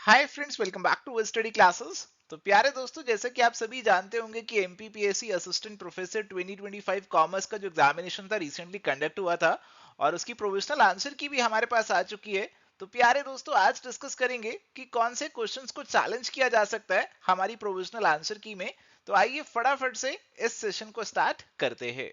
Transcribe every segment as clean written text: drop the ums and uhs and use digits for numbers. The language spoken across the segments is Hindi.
Hi friends, welcome back to study classes. तो प्यारे दोस्तों, जैसे कि आप सभी जानते होंगे कि एमपीपीएससी असिस्टेंट प्रोफेसर 2025 कॉमर्स का जो एग्जामिनेशन था रिसेंटली कंडक्ट हुआ था और उसकी प्रोविजनल आंसर की भी हमारे पास आ चुकी है। तो प्यारे दोस्तों, आज डिस्कस करेंगे कि कौन से क्वेश्चंस को चैलेंज किया जा सकता है हमारी प्रोविजनल आंसर की में। तो आइए फटाफट से इस सेशन को स्टार्ट करते हैं।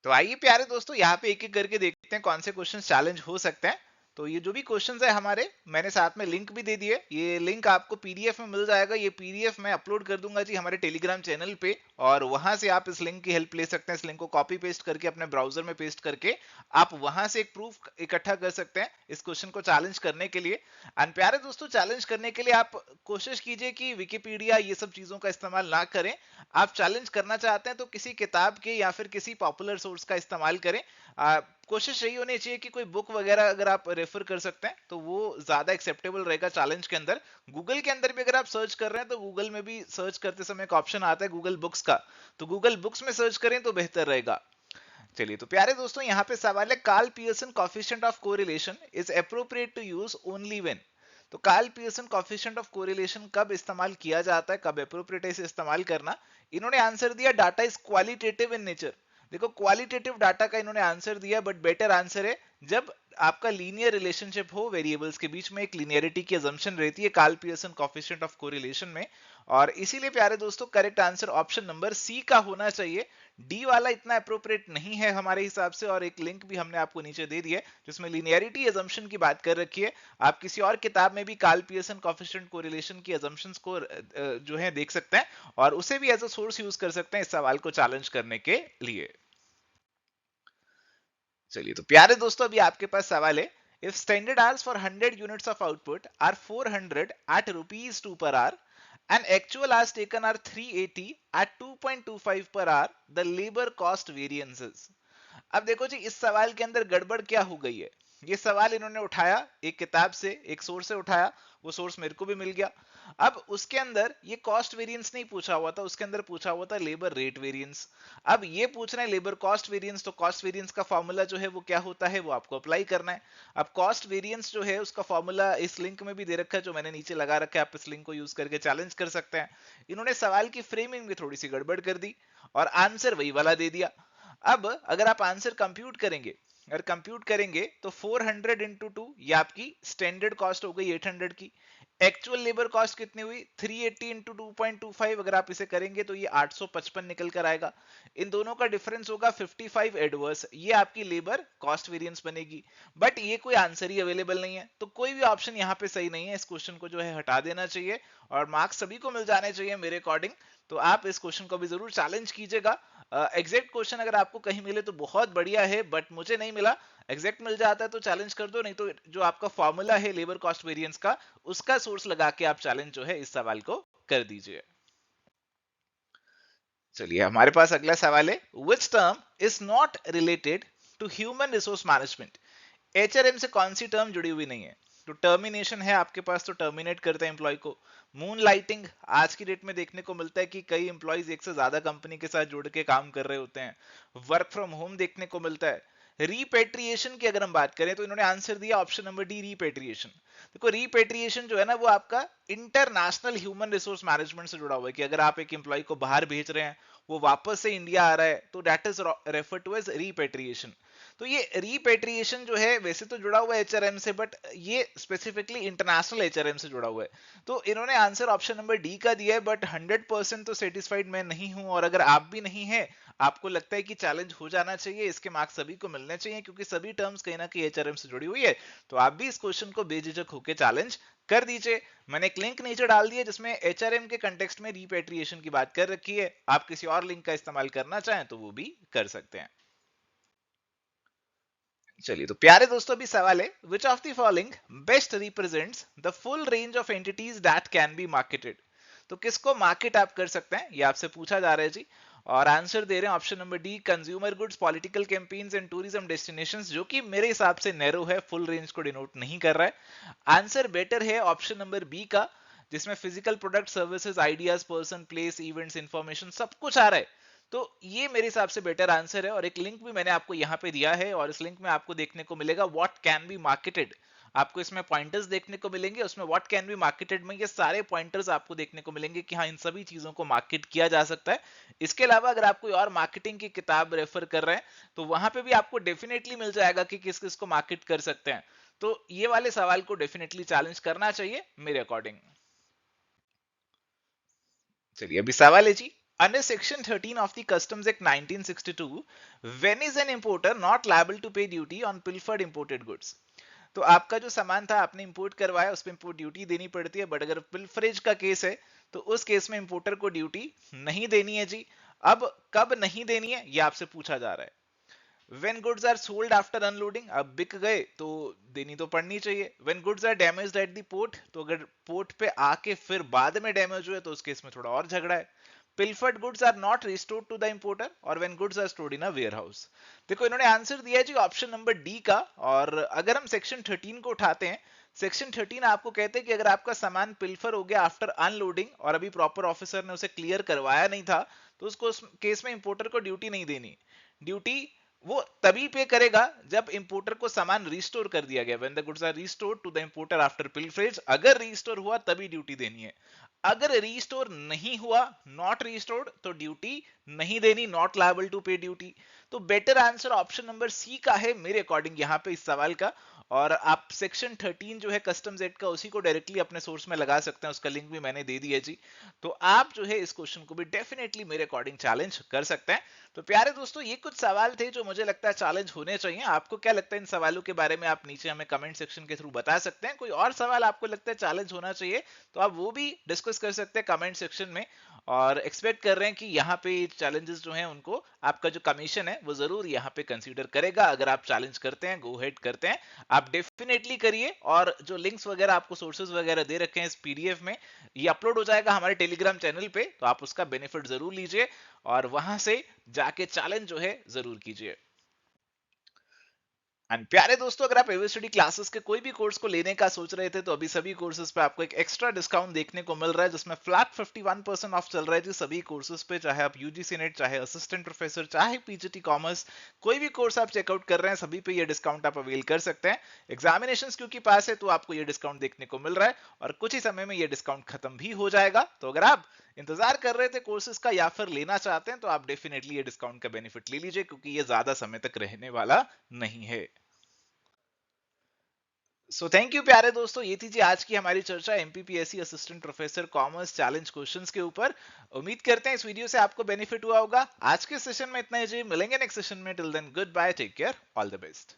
तो आइए प्यारे दोस्तों, यहाँ पे एक एक करके देखते हैं कौन से क्वेश्चन चैलेंज हो सकते हैं। तो ये जो भी क्वेश्चंस है हमारे, मैंने साथ में लिंक भी दे दिए। ये लिंक आपको पीडीएफ में मिल जाएगा। ये पीडीएफ मैं अपलोड कर दूंगा जी हमारे टेलीग्राम चैनल पे, और वहां से आप इस लिंक की हेल्प ले सकते हैं। इस लिंक को कॉपी पेस्ट करके अपने ब्राउजर में पेस्ट करके आप वहां से एक प्रूफ इकट्ठा कर सकते हैं इस क्वेश्चन को चैलेंज करने के लिए। एंड प्यारे दोस्तों, चैलेंज करने के लिए आप कोशिश कीजिए कि विकिपीडिया ये सब चीजों का इस्तेमाल ना करें। आप चैलेंज करना चाहते हैं तो किसी किताब के या फिर किसी पॉपुलर सोर्स का इस्तेमाल करें। कोशिश यही होनी चाहिए कि कोई बुक वगैरह अगर आप रेफर कर सकते हैं तो वो ज्यादा एक्सेप्टेबल रहेगा चैलेंज के अंदर। गूगल के अंदर भी अगर आप सर्च कर रहे हैं तो गूगल में भी सर्च करते समय एक ऑप्शन आता है गूगल बुक्स का, तो गूगल बुक्स में सर्च करें तो बेहतर रहेगा। चलिए, तो प्यारे दोस्तों, यहाँ पे सवाल है, Karl Pearson coefficient of correlation is appropriate to use only when. तो Karl Pearson coefficient of correlation कब इस्तेमाल किया जाता है, कब अप्रोप्रिएट है इसे इस्तेमाल करना। इन्होंने आंसर दिया data is qualitative in nature. देखो, क्वालिटेटिव डाटा का इन्होंने आंसर दिया, बट बेटर आंसर है जब आपका लीनियर रिलेशनशिप हो, वेरिएबल्स के बीच में एक लीनियरिटी की अजम्पशन रहती है Karl Pearson coefficient of correlation में। और इसीलिए प्यारे दोस्तों, correct answer option number C का होना चाहिए। डी वाला इतना अप्रोप्रिएट नहीं है हमारे हिसाब से, और एक लिंक भी हमने आपको नीचे दे दिया है जिसमें लीनियरिटी अजम्पशन की बात कर रखी है। आप किसी और किताब में भी कार्ल पियर्सन कोफिशिएंट कोरिलेशन की अजम्पशंस को जो है देख सकते हैं, और उसे भी एज अ सोर्स यूज कर सकते हैं इस सवाल को चैलेंज करने के लिए। चलिए, तो प्यारे दोस्तों, अभी आपके पास सवाल है, if standard hours for 100 units of output are 400 at rupees 2 per hour and actual hours taken are 380 at 2.25 per hour, the labor cost variances। अब देखो जी, इस सवाल के अंदर गड़बड़ क्या हो गई है। ये सवाल इन्होंने उठाया एक किताब से, एक सोर्स से उठाया, वो सोर्स मेरे को भी मिल गया। अब उसके अंदर ये कॉस्ट वेरिएंस नहीं पूछा हुआ था, उसके अंदर पूछा हुआ था लेबर रेट वेरिएंस। अब ये पूछ रहे हैं लेबर कॉस्ट वेरिएंस, तो कॉस्ट वेरिएंस का फॉर्मूला जो है वो क्या होता है वो आपको अप्लाई करना है। अब कॉस्ट वेरिएंस जो है उसका फॉर्मूला इस लिंक में भी दे रखा है जो मैंने नीचे लगा रखा है, आप इस लिंक को यूज करके चैलेंज कर सकते हैं। इन्होंने सवाल की फ्रेमिंग में थोड़ी सी गड़बड़ कर दी और आंसर वही वाला दे दिया। अब अगर आप आंसर कंप्यूट करेंगे, अगर कंप्यूट करेंगे तो 400 इंटू 2, ये आपकी स्टैंडर्ड कॉस्ट हो गई 800 की। एक्चुअल लेबर कॉस्ट कितनी हुई, 380 इंटू 2.25, अगर आप इसे करेंगे तो ये 855 निकल कर आएगा। इन दोनों का डिफरेंस होगा 55 एडवर्स, ये आपकी लेबर कॉस्ट वेरिएंस बनेगी। बट ये कोई आंसर ही अवेलेबल नहीं है, तो कोई भी ऑप्शन यहाँ पे सही नहीं है। इस क्वेश्चन को जो है हटा देना चाहिए और मार्क्स सभी को मिल जाने चाहिए मेरे अकॉर्डिंग। तो आप इस क्वेश्चन को भी जरूर चैलेंज कीजिएगा। एग्जैक्ट क्वेश्चन अगर आपको कहीं मिले तो बहुत बढ़िया है, बट मुझे नहीं मिला। एग्जैक्ट मिल जाता है तो चैलेंज कर दो, नहीं तो जो आपका फॉर्मूला है लेबर कॉस्ट वेरिएंस का, उसका सोर्स लगा के आप चैलेंज जो है इस सवाल को कर दीजिए। चलिए, हमारे पास अगला सवाल है, which term is not related to human resource management. HRM से कौन सी टर्म जुड़ी हुई नहीं है। तो टर्मिनेशन है आपके पास, तो टर्मिनेट करते हैं एम्प्लॉय को। मून लाइटिंग आज की डेट में देखने को मिलता है कि कई एम्प्लॉयज एक से ज्यादा कंपनी के साथ जुड़ के काम कर रहे होते हैं। वर्क फ्रॉम होम देखने को मिलता है। रीपेट्रिएशन की अगर हम बात करें तो इन्होंने आंसर दिया ऑप्शन नंबर डी, रीपेट्रिएशन। देखो, रीपेट्रिएशन जो है ना वो आपका इंटरनेशनल ह्यूमन रिसोर्स मैनेजमेंट से जुड़ा हुआ है, कि अगर आप एक एम्प्लॉय को बाहर भेज रहे हैं, वो वापस से इंडिया आ रहा है, तो that is refer to as repatriation. तो ये रीपेट्रिएशन जो है वैसे तो जुड़ा हुआ है एचआरएम से, बट ये स्पेसिफिकली इंटरनेशनल एचआरएम से जुड़ा हुआ है। तो इन्होंने आंसर ऑप्शन नंबर डी का दिया है, बट 100% तो सेटिस्फाइड मैं नहीं हूं, और अगर आप भी नहीं है, आपको लगता है कि चैलेंज हो जाना चाहिए, इसके मार्क्स सभी को मिलने चाहिए क्योंकि सभी टर्म्स कहीं ना कहीं एचआरएम से जुड़ी हुई है, तो आप भी इस क्वेश्चन को बेझिझक होकर चैलेंज कर दीजिए। मैंने एक लिंक नीचे डाल दिया जिसमें एचआरएम के कंटेक्स्ट में रीपेट्रिएशन की बात कर रखी है। आप किसी और लिंक का इस्तेमाल करना चाहें तो वो भी कर सकते हैं। चलिए, तो प्यारे दोस्तों, अभी सवाल है, which of the following best represents the full range of entities that can be marketed. तो किसको मार्केट आप कर सकते हैं ये आपसे पूछा जा रहा है जी। और आंसर दे रहे हैं option number D, consumer goods, political campaigns and tourism destinations, जो कि मेरे हिसाब से नैरो है, फुल रेंज को डिनोट नहीं कर रहा है। आंसर बेटर है ऑप्शन नंबर बी का, जिसमें physical product, services, ideas, person, place, events, information सब कुछ आ रहा है। तो ये मेरे हिसाब से बेटर आंसर है, और एक लिंक भी मैंने आपको यहाँ पे दिया है, और इस लिंक में आपको देखने को मिलेगा व्हाट कैन बी मार्केटेड। आपको इसमें पॉइंटर्स देखने को मिलेंगे, उसमें व्हाट कैन बी मार्केटेड में ये सारे पॉइंटर्स आपको देखने को मिलेंगे कि हाँ इन सभी चीजों को मार्केट किया जा सकता है। इसके अलावा अगर आप कोई और मार्केटिंग की किताब रेफर कर रहे हैं तो वहां पे भी आपको डेफिनेटली मिल जाएगा कि किस किस को मार्केट कर सकते हैं। तो ये वाले सवाल को डेफिनेटली चैलेंज करना चाहिए मेरे अकॉर्डिंग। चलिए अभी सवाल है जी, under section 13 of the customs act 1962 when is an importer not liable to pay duty on pilfered imported goods. तो आपका जो सामान था आपने इंपोर्ट करवाया उस पर इंपोर्ट ड्यूटी देनी पड़ती है, बट अगर पिल्फरेज का केस है तो उस केस में इंपोर्टर को ड्यूटी नहीं देनी है जी। अब कब नहीं देनी है ये आपसे पूछा जा रहा है। When goods are sold after unloading, अब बिक गए तो देनी तो पड़नी चाहिए। When goods are damaged at the port, तो अगर पोर्ट पे आके फिर बाद में डैमेज हुए तो उस केस में थोड़ा और झगड़ा है। Pilfered goods are not restored to the importer और when goods are stored in a warehouse। देखो इन्होंने आंसर दिया है जी ऑप्शन नंबर डी का। और अगर हम सेक्शन 13 को उठाते हैं, सेक्शन 13 आपको कहते हैं कि अगर आपका सामान पिल्फर हो गया आफ्टर अनलोडिंग और अभी प्रॉपर ऑफिसर ने उसे क्लियर करवाया नहीं था तो उसको उस केस में इंपोर्टर को ड्यूटी नहीं देनी। ड्यूटी वो तभी पे करेगा जब इंपोर्टर को सामान रिस्टोर कर दिया गया, when the goods are restored to the importer after pilferage. अगर रिस्टोर हुआ तभी ड्यूटी देनी है। अगर रिस्टोर नहीं हुआ, नॉट रिस्टोर्ड, तो ड्यूटी नहीं देनी, not liable to pay duty. तो better answer option number C का है मेरे अकॉर्डिंग यहाँ पे इस सवाल का। और आप सेक्शन 13 जो है कस्टम्स एक्ट का उसी को डायरेक्टली अपने सोर्स में लगा सकते हैं, उसका लिंक भी मैंने दे दिया जी। तो आप जो है इस क्वेश्चन को भी डेफिनेटली मेरे अकॉर्डिंग चैलेंज कर सकते हैं। तो प्यारे दोस्तों ये कुछ सवाल थे जो मुझे लगता है चैलेंज होने चाहिए। आपको क्या लगता है इन सवालों के बारे में, आप नीचे हमें कमेंट सेक्शन के थ्रू बता सकते हैं। कोई और सवाल आपको लगता है चैलेंज होना चाहिए तो आप वो भी डिस्कस कर सकते हैं कमेंट सेक्शन में। और एक्सपेक्ट कर रहे हैं कि यहाँ पे चैलेंजेस जो हैं उनको आपका जो कमीशन है वो जरूर यहाँ पे कंसीडर करेगा। अगर आप चैलेंज करते हैं, गो हेड करते हैं, आप डेफिनेटली करिए। और जो लिंक्स वगैरह आपको सोर्सेज वगैरह दे रखे हैं इस पीडीएफ में, ये अपलोड हो जाएगा हमारे टेलीग्राम चैनल पे, तो आप उसका बेनिफिट जरूर लीजिए और वहां से जाके चैलेंज जो है जरूर कीजिए। एंड प्यारे दोस्तों अगर आप एवर स्टडी क्लासेस के कोई भी कोर्स को लेने का सोच रहे थे तो अभी सभी कोर्सेज पे आपको एक एक्स्ट्रा डिस्काउंट देखने को मिल रहा है, जिसमें फ्लैट 51% ऑफ चल रहा है जी सभी कोर्सेज पे। चाहे आप यूजीसी नेट, चाहे असिस्टेंट प्रोफेसर, चाहे पीजीटी कॉमर्स, कोई भी कोर्स आप चेकआउट कर रहे हैं सभी पे ये डिस्काउंट आप अवेल कर सकते हैं। एग्जामिनेशन क्योंकि पास है तो आपको ये डिस्काउंट देखने को मिल रहा है और कुछ ही समय में ये डिस्काउंट खत्म भी हो जाएगा। तो अगर आप इंतजार कर रहे थे कोर्सेज का या फिर लेना चाहते हैं तो आप डेफिनेटली ये डिस्काउंट का बेनिफिट ले लीजिए, क्योंकि ये ज्यादा समय तक रहने वाला नहीं है। सो थैंक यू प्यारे दोस्तों, ये थी जी आज की हमारी चर्चा MPPSC assistant professor commerce challenge questions के ऊपर। उम्मीद करते हैं इस वीडियो से आपको बेनिफिट हुआ होगा। आज के सेशन में इतना ही जी, मिलेंगे नेक्स्ट सेशन में। Till then goodbye, take care, all the best.